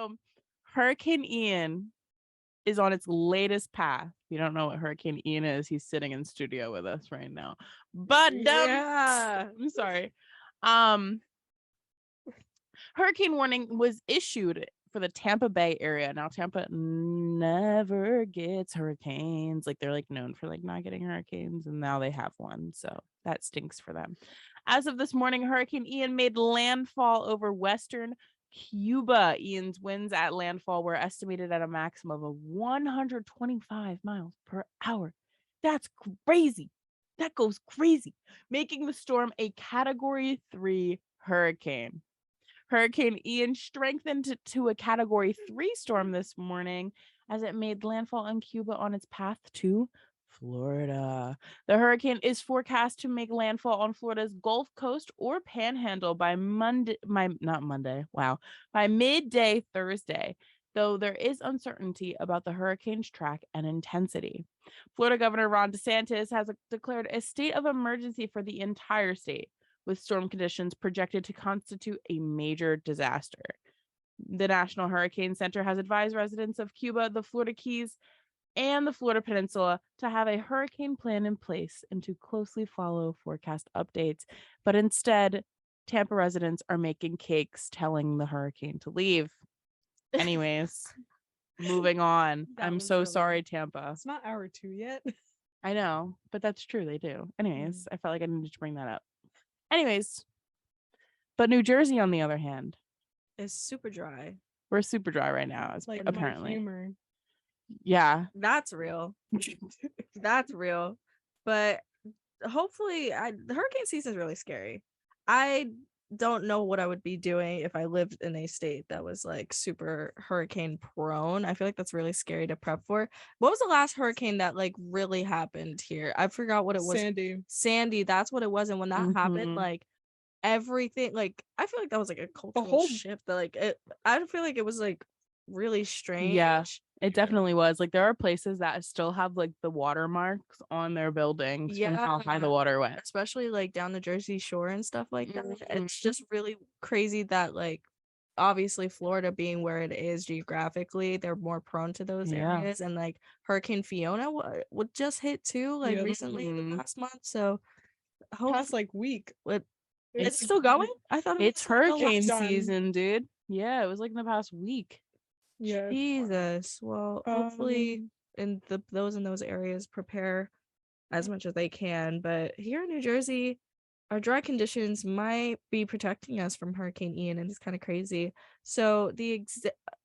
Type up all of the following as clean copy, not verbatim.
So Hurricane Ian is on its latest path. If you don't know what Hurricane Ian is, he's sitting in studio with us right now. But I'm sorry. Hurricane warning was issued for the Tampa Bay area. Now Tampa never gets hurricanes. Like they're like known for like not getting hurricanes, and now they have one, so that stinks for them. As of this morning, Hurricane Ian made landfall over western Cuba. Ian's winds at landfall were estimated at a maximum of 125 miles per hour. That's crazy. That goes crazy, making the storm a Category 3 hurricane. Hurricane Ian strengthened to a Category 3 storm this morning as it made landfall in Cuba on its path to Florida. The hurricane is forecast to make landfall on Florida's Gulf Coast or Panhandle by by midday Thursday, though there is uncertainty about the hurricane's track and intensity. Florida Governor Ron DeSantis has declared a state of emergency for the entire state, with storm conditions projected to constitute a major disaster. The National Hurricane Center has advised residents of Cuba, the Florida Keys, and the Florida Peninsula to have a hurricane plan in place and to closely follow forecast updates. But instead, Tampa residents are making cakes telling the hurricane to leave. Anyways, moving on. I'm so sorry, Tampa. It's not hour 2 yet. I know, but that's true. They do. Anyways, I felt like I needed to bring that up. Anyways, but New Jersey, on the other hand, is super dry. We're super dry right now, like apparently. Humor. Yeah, that's real. That's real. But hopefully, the hurricane season is really scary. I don't know what I would be doing if I lived in a state that was like super hurricane prone. I feel like that's really scary to prep for. What was the last hurricane that like really happened here? I forgot what it was. Sandy, that's what it was. And when that happened, like everything, like I feel like that was like a cultural shift that like I feel like it was like really strange. Yeah, it definitely was. Like there are places that still have like the watermarks on their buildings from how high the water went, especially like down the Jersey Shore and stuff like that. It's just really crazy that like obviously Florida being where it is geographically, they're more prone to those areas, and like Hurricane Fiona would just hit too like recently last month. So past like week. It's still going? I thought it's hurricane season, dude. Yeah, it was like in the past week. Yeah. Jesus. Well, hopefully in those in those areas prepare as much as they can. But here in New Jersey, our dry conditions might be protecting us from Hurricane Ian, and it's kind of crazy. So the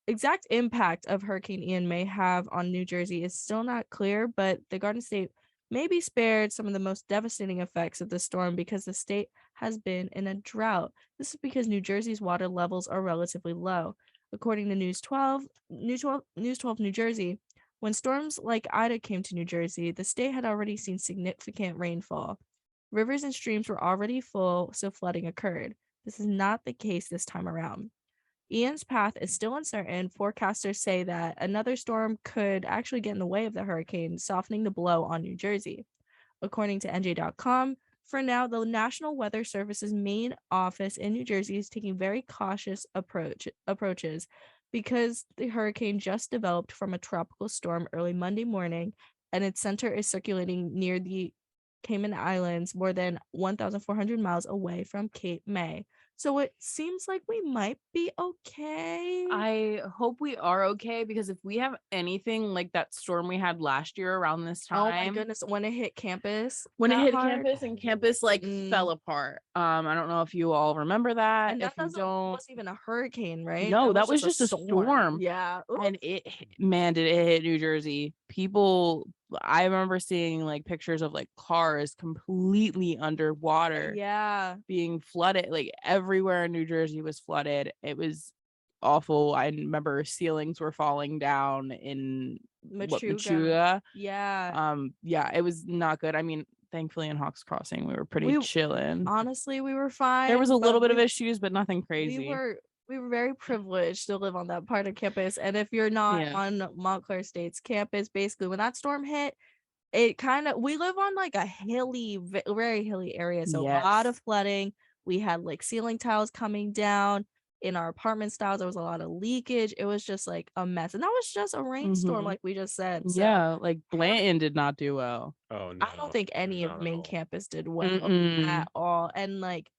exact impact of Hurricane Ian may have on New Jersey is still not clear, but the Garden State may be spared some of the most devastating effects of the storm because the state has been in a drought. This is because New Jersey's water levels are relatively low. According to News 12 New Jersey, when storms like Ida came to New Jersey, the state had already seen significant rainfall. Rivers and streams were already full, so flooding occurred. This is not the case this time around. Ian's path is still uncertain. Forecasters say that another storm could actually get in the way of the hurricane, softening the blow on New Jersey. According to NJ.com, for now, the National Weather Service's main office in New Jersey is taking very cautious approaches because the hurricane just developed from a tropical storm early Monday morning, and its center is circulating near the Cayman Islands, more than 1,400 miles away from Cape May. So it seems like we might be okay. I hope we are okay, because if we have anything like that storm we had last year around this time, oh my goodness, when it hit campus, and campus like fell apart. I don't know if you all remember that. And that wasn't even a hurricane, right? No, that was just a storm. Yeah. And did it hit New Jersey? People, I remember seeing like pictures of like cars completely underwater, being flooded. Like everywhere in New Jersey was flooded. It was awful. I remember ceilings were falling down in Machuga. Yeah, it was not good. I mean, thankfully in Hawks Crossing we were pretty chilling. Honestly, we were fine. There was a little bit of issues, but nothing crazy. We were very privileged to live on that part of campus. And if you're not on Montclair State's campus, basically when that storm hit, we live on like a hilly, very hilly area. So a lot of flooding. We had like ceiling tiles coming down. in our apartment styles. There was a lot of leakage. It was just like a mess. And that was just a rainstorm, Mhm. like we just said. So Yeah, like Blanton did not do well. Oh no. I don't think any not of at main all. campus did well Mm-mm. at all. And like,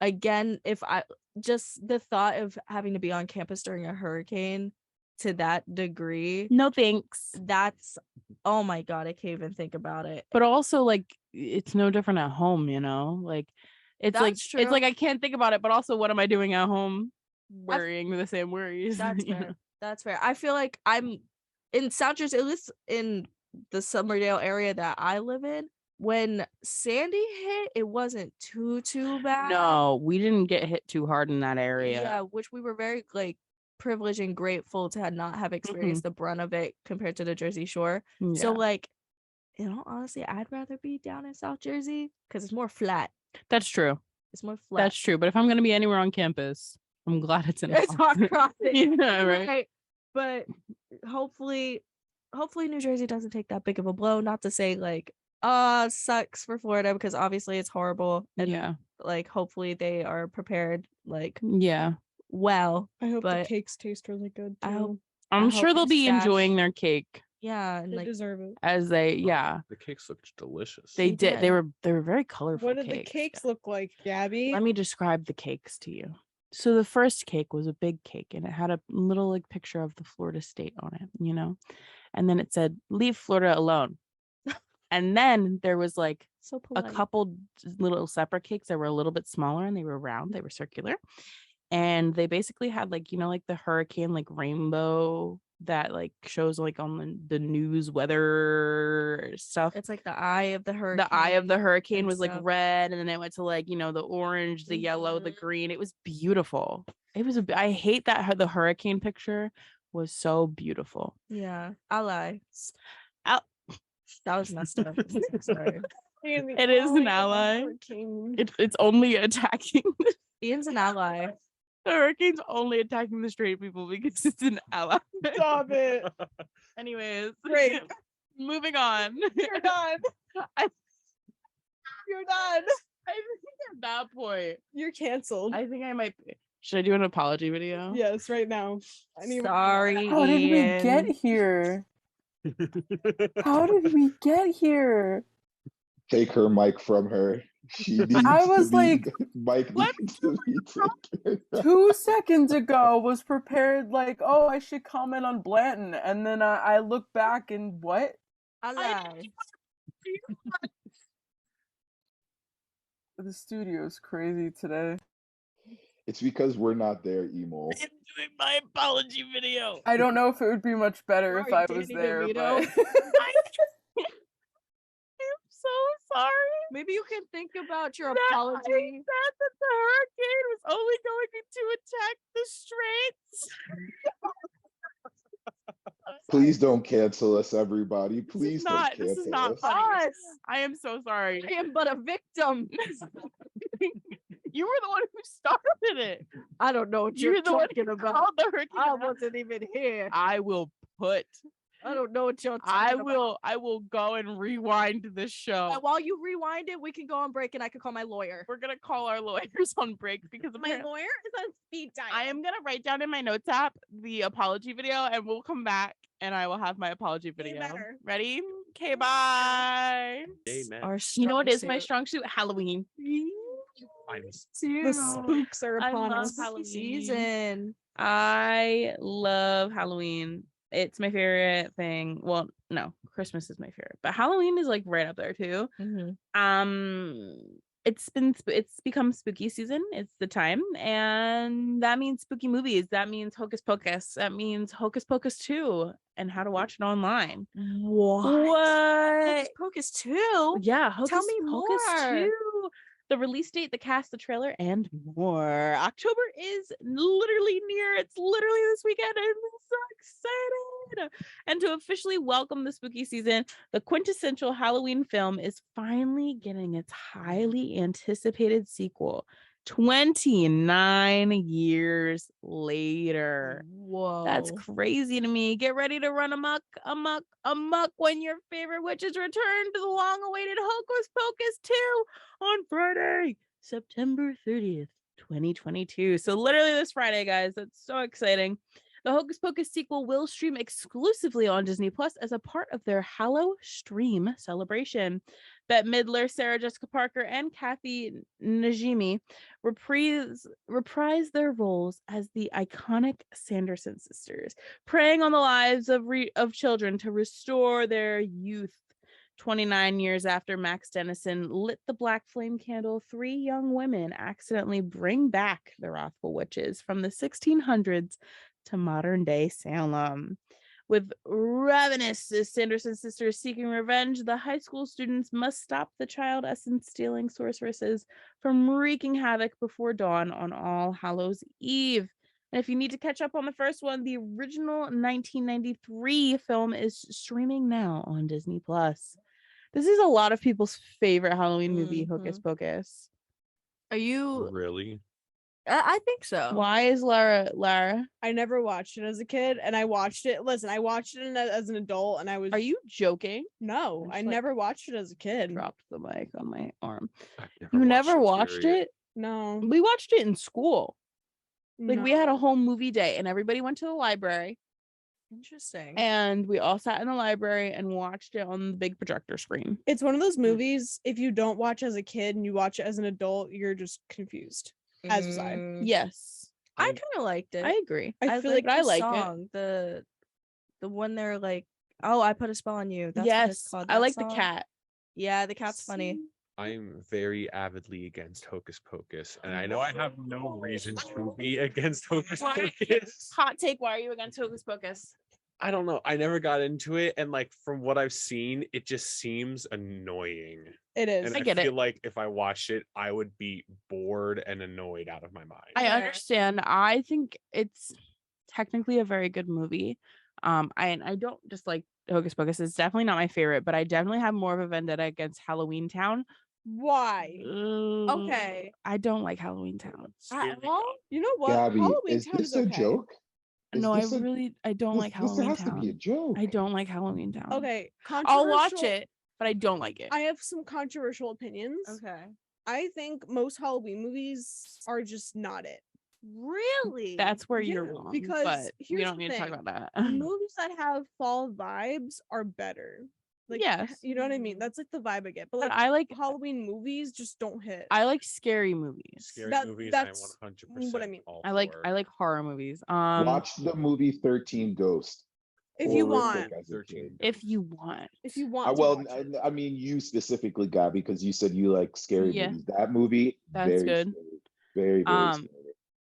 again, if I just the thought of having to be on campus during a hurricane to that degree, No thanks. that's, oh my God, I can't even think about it. But also, like, it's no different at home, you know? Like, it's like That's it's like true. I can't think about it, but also, what am I doing at home? Worrying the same worries. That's you fair. know? That's fair. I feel like I'm in South Jersey, at least in the Summerdale area that I live in. When Sandy hit, it wasn't too bad. No, we didn't get hit too hard in that area. Yeah, which we were very like privileged and grateful to not have experienced the brunt of it compared to the Jersey Shore. So Yeah. like, you know, honestly, I'd rather be down in South Jersey because it's more flat. That's true. It's more flat. That's true. But if I'm gonna be anywhere on campus, I'm glad it's in It's hot Austin. crossing. Yeah, right. But hopefully New Jersey doesn't take that big of a blow. Not to say like, sucks for Florida, because obviously it's horrible. And Yeah. like hopefully they are prepared like Yeah. well. I hope the But cakes taste really good too. I hope I'm hope sure they'll they be stash- enjoying their cake yeah, and They like deserve it. as they The cakes looked delicious. they They did. They did. were very colorful. What did the cakes. cakes look like, Gabby? Let me describe the cakes to you. So the first cake was a big cake and it had a little like picture of the Florida state on it, you know? And then it said, "Leave Florida alone." And then there was like so a polite. couple little separate cakes that were a little bit smaller and they were round, they were circular. And they basically had like, you know, like the hurricane like rainbow that like shows like on the news weather stuff. It's like the eye of the hurricane. The eye of the hurricane and was like stuff. red, and then it went to like, you know, the orange, the yellow, the Mhm. green. It was beautiful. It was I hate that the hurricane picture was so beautiful. Yeah, I lie. Out. That was messed up. Sorry. It is an ally. It's only attacking Ian's an ally. the hurricane's only attacking the straight people because it's an ally. Stop it. Anyways, Great. moving on. You're done. I You're done. think at that point, You're canceled. I think I might. Should I do an apology video? Yes, right now. I need Sorry, How did we Ian. get here? How did we get here? Take her mic from her. She needs I was to be, like, mic What? needs to be taken. 2 seconds ago was prepared like, oh, I should comment on Blanton, and then I look back and what? I lie. The studio's crazy today. It's because we're not there, Emo. I'm doing my apology video. I don't know if it would be much better if Sorry, I was Danny there, DeVito. but I'm so sorry. Maybe you can think about your That I apology. said that the hurricane was only going to attack the straits. Please don't cancel us, everybody. Please don't not- cancel this is not us. funny. Us. I am so sorry. I am but a victim. You were the one who started it. I don't know what You're you're the one talking about. Called the hurricane. I wasn't even here. I will put. I don't know what you're talking I about. will go and rewind this show. And while you rewind it, we can go on break and I can call my lawyer. We're gonna call our lawyers on break because My apparently lawyer is on speed dial. I am gonna write down in my notes app the apology video, and we'll come back and I will have my apology video. better. Ready? Okay, bye. Amen. Our You know what is my suit. strong suit? Halloween. The spooks are I upon love us. Halloween. Season. I love Halloween. It's my favorite thing. Well, no, Christmas is my favorite, but Halloween is like right up there too. It's become spooky season. It's the time, and that means spooky movies. That means Hocus Pocus. That means Hocus Pocus 2 and how to watch it online. What? What? Pocus 2? Yeah, Hocus me Pocus more. 2. The release date, the cast, the trailer, and more. October is literally near. It's literally this weekend. I'm so excited. And to officially welcome the spooky season, the quintessential Halloween film is finally getting its highly anticipated sequel 29 years later. Whoa. That's crazy to me. Get ready to run amok when your favorite witches return to the long-awaited Hocus Pocus 2 on Friday, September 30th, 2022. So literally this Friday, guys. That's so exciting. The Hocus Pocus sequel will stream exclusively on Disney Plus as a part of their Hallow Stream celebration. Bette Midler, Sarah Jessica Parker, and Kathy Najimy reprise their roles as the iconic Sanderson sisters, preying on the lives of children to restore their youth. 29 years after Max Dennison lit the black flame candle, 3 young women accidentally bring back the wrathful witches from the 1600s to modern day Salem. With ravenous Sanderson sisters seeking revenge, the high school students must stop the child essence stealing sorceresses from wreaking havoc before dawn on All Hallows Eve. And if you need to catch up on the first one, the original 1993 film is streaming now on Disney Plus. This is a lot of people's favorite Halloween movie, Hocus Pocus. Are you? Really? I think so. Why is Lara? I never watched it as a kid, and I watched it. Listen, I watched it as an adult, and I was. Are you joking? No, I'm I just like- never watched it as a kid. Dropped the mic on my arm. I've You never it, watched period. it? No, We watched it in school. Like we had a no. whole movie day, and everybody went to the library, Interesting. and we all sat in the library and watched it on the big projector screen. It's one of those movies. If you don't watch as a kid and you watch it as an adult, you're just confused. As was I. Yes, I kind of liked it. I agree. I feel like I the like it. song, the one they're like, "Oh, I put a spell on you." That's what it's Yes, called. I that like song. the cat. Yeah, the cat's funny. I'm very avidly against Hocus Pocus, and I know I have no reason to be against Hocus Why? Pocus. Hot take: why are you against Hocus Pocus? I don't know. I never got into it, and like from what I've seen, it just seems annoying. It is. And I I get it. feel like if I watched it, I would be bored and annoyed out of my mind. I Fair. understand. I think it's technically a very good movie. I don't just like Hocus Pocus. It's definitely not my favorite, but I definitely have more of a vendetta against Halloween Town. Why? Okay. I don't like Halloween Town. At all? You know what? Gabby, Halloween is Town this is a okay. joke? Is No, I this a- don't like this Halloween has to be a Town. joke. I don't like Halloween Town. Okay, I'll watch controversial- it, but I don't like it. I have some controversial opinions. Okay. I think most Halloween movies are just not it. Really? That's where Yeah, you're wrong. because but we here's don't the need to talk thing. about that. Movies that have fall vibes are better. Like, Yes. you know what I mean? That's like the vibe I get. But But like I like Halloween movies just don't hit. I like scary movies. Scary That- movies, that's I 100% what I mean. all I like for. horror movies. Watch the movie 13 Ghost. if you Horrific want. as a 13 kid. if you want. If you want. to Well, watch it. I mean you specifically, Gabi, because you said you like scary Yeah. movies. That movie, That's very good. scary. Very, very Um, scary.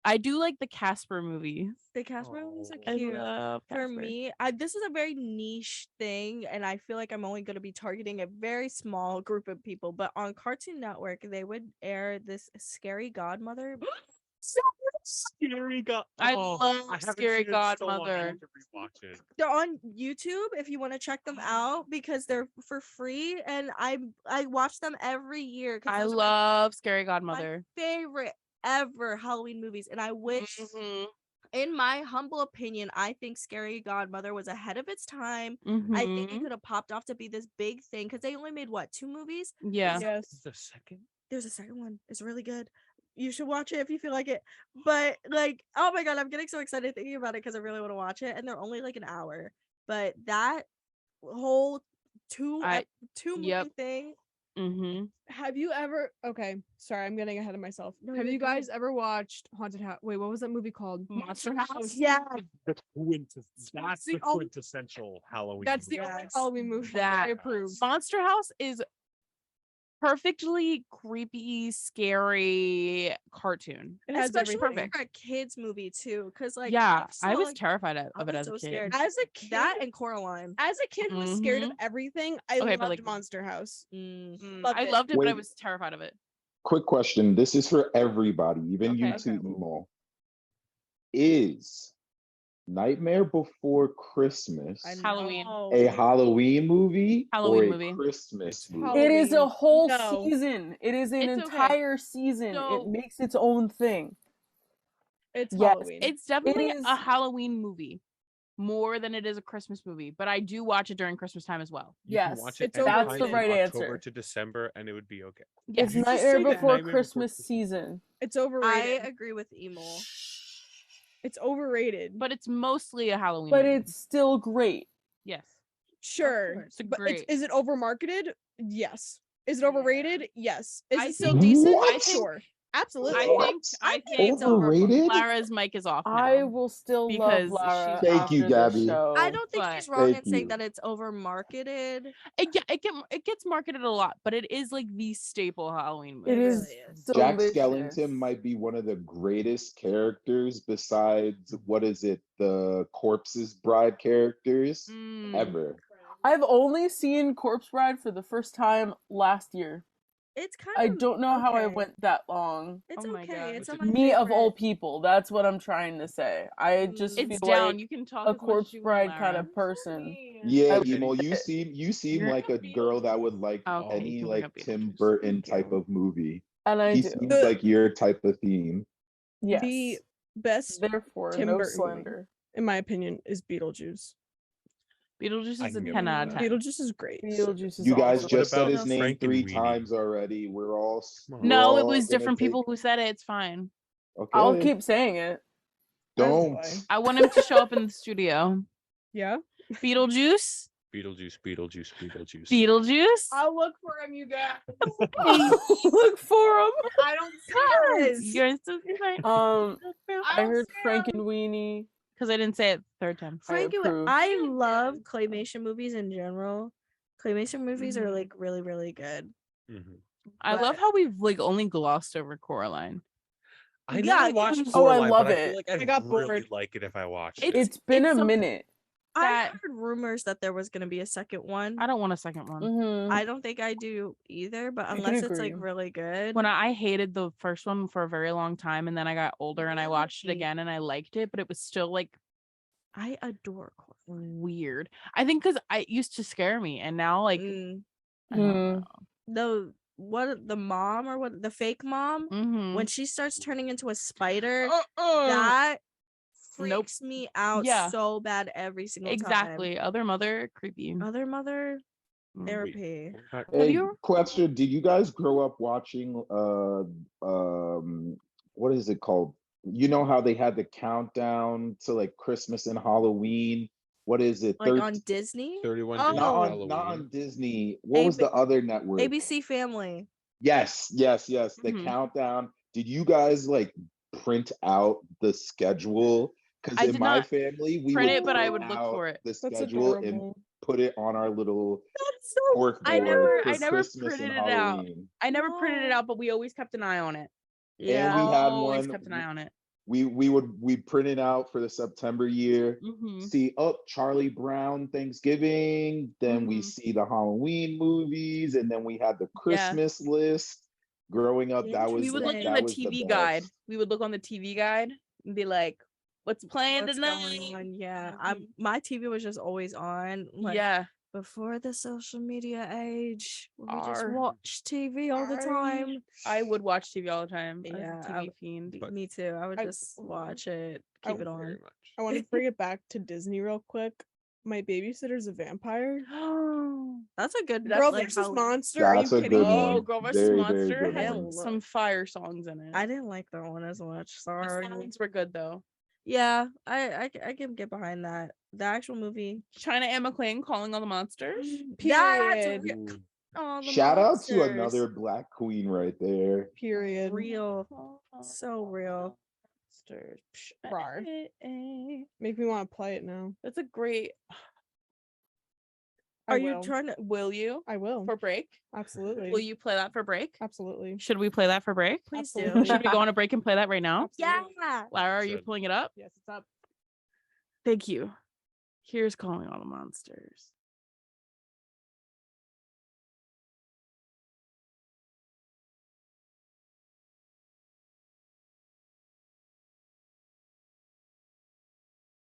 I do like the Casper movies. The Casper movies Oh. are I cute. love For Casper. me, this is a very niche thing, and I feel like I'm only going to be targeting a very small group of people. But on Cartoon Network, they would air this Scary Godmother. Scary God. I Oh, love haven't Scary seen it in so long, I Godmother. need to rewatch it. They're on YouTube if you want to check them out because they're for free, and I watch them every year. 'Cause I those are my love Scary Godmother. favorite ever Halloween movies, and I wish. Mhm, In my humble opinion, I think Scary Godmother was ahead of its time. I think it mhm. could have popped off to be this big thing because they only made what, 2 movies? Yeah. Yes. The second? There's a second one. It's really good. You should watch it if you feel like it. But like, oh my god, I'm getting so excited thinking about it because I really want to watch it. And they're only like an hour. But that whole two I- movie yep. thing. Mm-hmm. Have you ever? Okay, sorry, I'm getting ahead of myself. No, Have you're you good. guys ever watched Haunted House? Wait, what was that movie called? Monster House? Yeah. That's the the only- quintessential Halloween. That's the movie. only Yes. Halloween movie That- I approve. Monster House is perfectly creepy, scary cartoon. It has Especially everything. for a kids movie too. Because like yeah, I saw, was like, terrified of I it was as so a kid. scared. As a kid, that and Coraline. as a kid who was scared of Mhm. everything, I Okay, but, loved like- Monster House. Loved I it. loved it, but I Wait. was terrified of it. Quick question. This is for everybody, even you Okay. two, Emo. Is Nightmare Before Christmas I know. Halloween. a Halloween movie Halloween or a movie. Christmas movie? Halloween. It is a whole No. season. It is an It's okay. entire season. So- It makes its own thing. It's Yes, Halloween. It's definitely is- a Halloween movie. more than it is a Christmas movie, but I do watch it during Christmas time as well. You can Yes, watch it it's anytime overrated. That's the right from October answer. to December, and it would be okay. Yes. It's You just Nightmare say that. Before Nightmare Before Christmas Christmas. season. It's I overrated. agree with Emil. It's overrated. But it's mostly a Halloween But movie. it's still great. Yes. Sure, course. It's a but great. is it overmarketed? Yes. Is it overrated? Yes. Is I it still think- decent? What? I think- Sure. Absolutely. I think it's over- Overrated? Lara's mic is off now. I will still Because love Lara she's- Thank you, after this Gabi. show. I don't think But- she's wrong in Thank saying you. that it's over marketed. It gets marketed a lot, but it is like the staple Halloween movie. It It is really is. Jack delicious. Skellington might be one of the greatest characters besides what is it, the Corpse's Bride characters Mm. ever. I've only seen Corpse Bride for the first time last year. It's kind I of. don't know how I okay. went that long. It's Oh my okay. God. It's What's on it- my Me of all favorite. people, that's what I'm trying to say. I just It's feel down. like You can talk a as much as Corpse you want, Bride kind Lara. of person. Yeah, I- Emo, you seem You're- like a girl that would like Okay, you any can bring like up Tim Beetlejuice. Burton type of movie. And I He do. seems like your type of theme. Yes. The best, Therefore, Tim no Burton movie. slander. in my opinion, is Beetlejuice. Beetlejuice I is a can get 10 out of behind 10. Beetlejuice is great. Beetlejuice is You guys awesome. just said about his name 3 Frankenweenie? times already. We're all No, it we're all was gonna different take- people who said it. It's fine. Okay. I'll keep saying it. Don't. That's I want him to show up in the studio. Yeah. Beetlejuice. Beetlejuice, Beetlejuice, Beetlejuice. Beetlejuice. I'll look for him, you guys. Look for him. I don't You're so smart. I heard Frankenweenie. Because I didn't say it the third time. Frankie, approve. I love claymation movies in general. Claymation movies are Mhm. like really, really good. Mhm. I love But- how we've like only glossed over Coraline. I Yeah, never watched Oh, I Coraline, love but I it. feel like I'd I got really bored. like it if I watched It's- it. It's been it's a something- minute. I That- heard rumors that there was going to be a second one. I don't want a second one. Mhm. I don't think I do either, but I can unless it's like agree. really good. When I hated the first one for a very long time, and then I got older and I watched it Really? again and I liked it, but it was still like I adore Coraline. weird. I think because it used to scare me, and now like Mm. I don't Mm. know. The mom or what the fake mom Mhm. when she starts turning into a spider, Uh-uh. that Nope. freaks me out Yeah. so bad every single Exactly. Other mother, creepy. time. Other mother Mm. therapy. Hey, you- question, did you guys grow up watching what is it called? You know how they had the countdown to like Christmas and Halloween? What is it? Like on Disney, 31 Oh. Days of not Halloween. on Disney. What was AB the other network? ABC Family. Yes. The Mhm. countdown. Did you guys like print out the schedule? I Because in did my not family, we print would it, but I print would look out for it. the That's schedule and adorable. put it on our little That's so. cork I board never- for I never Christmas printed and it out. Halloween. I never printed it No. out, but we always kept an eye on it. Yeah. we had Always one- kept an eye on it. We print it out for the September year. Mhm. See, Charlie Brown Thanksgiving. Then we Mhm. see the Halloween movies, and then we had the Christmas list. Growing up, that was We would the- look in that the was TV guide. best. We would look on the TV guide and be like, "What's playing What's tonight?" going on? Yeah, my TV was just always on. Like, Yeah. before the social media age, we just Arr. watch TV all the Arr. time. I would watch TV all the time. I was a Yeah, TV fiend. But- Me too. I would I- just watch it, I keep it Very on. much. I want to bring it back to Disney real quick. My babysitter's a vampire. That's a good. Girl like, versus how- monster. Are you That's a kidding good me? Oh, one. Girl vs. Very, very Monster good had one. some fire songs in it. I didn't like that one as much. The Sorry. songs were good though. Yeah, I can get behind that. The actual movie. China Anne McClain calling all the monsters. That's Period. real. Ooh. Oh, the Shout out monsters. to another Black queen right there. Period. real. So real. Monsters. Psh, Rar. eh. Make me want to play it now. That's a great. I Are you will. trying to? Will you I will. for break? Absolutely. Will you play that for break? Absolutely. Should we play that for break? Please Absolutely. do. Should we go on a break and play that right now? Yeah. Lara, are you Should. pulling it up? Yes, it's up. Thank you. Here's calling all the monsters.